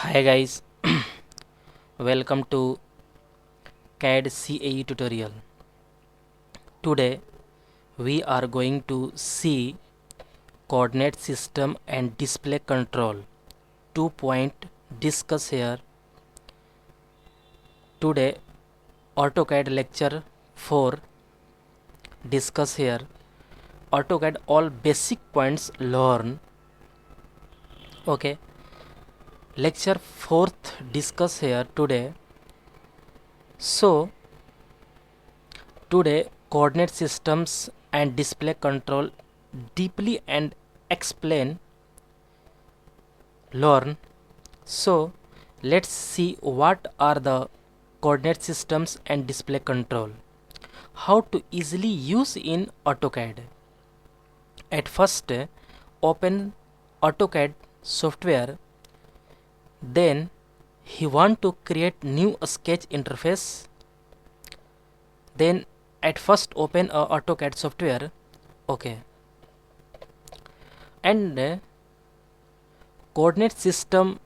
Hi guys, welcome to CAD CAE tutorial. Today we are going to see coordinate system and display control. 2 point discuss here. Today AutoCAD lecture 4 discuss here. AutoCAD all basic points learn. Okay. Lecture 4th discuss here today. So today coordinate systems and display control deeply and explain learn. So let's see what are the coordinate systems and display control, how to easily use in AutoCAD. At first open AutoCAD software, then he want to create new sketch interface. Then at first open a AutoCAD software, okay, and coordinate system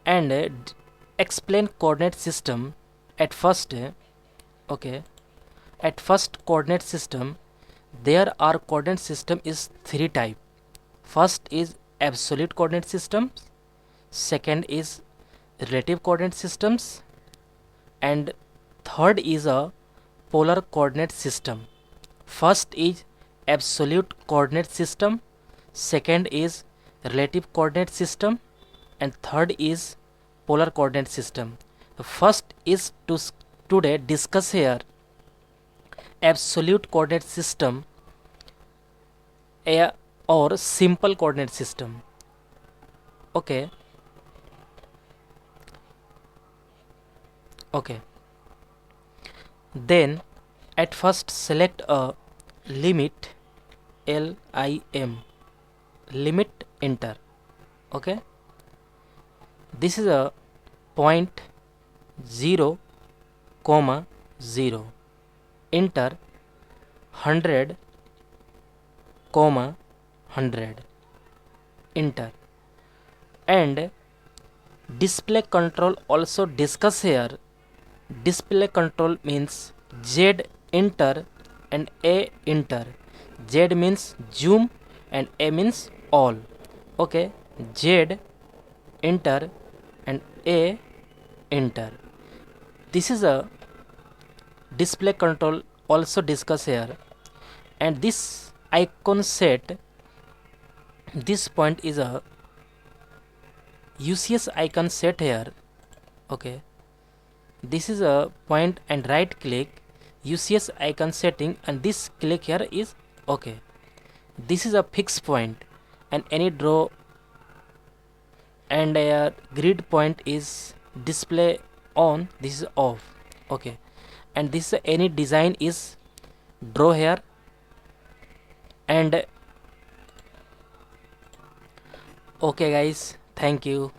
and explain coordinate system. At first okay, at first coordinate system there are coordinate system is three type. First is absolute coordinate systems, second is relative coordinate systems, and third is a polar coordinate system. First is absolute coordinate system, second is relative coordinate system, and third is polar coordinate system. The first is to today discuss here absolute coordinate system or simple coordinate system. Okay. Then at first select a limit, limit, enter. Okay, this is a point 0, 0, enter 100, 100, enter. And display control also discuss here. Display control means Z enter and A enter. Z means zoom and A means all. Okay, Z enter and A enter. This is a display control also discuss here. And this icon set, this point is a UCS icon set here. Okay, this is a point and right click UCS icon setting, and this click here is okay. This is a fixed point, and any draw and a grid point is display on, this is off. Okay, and this any design is draw here. And okay guys, thank you.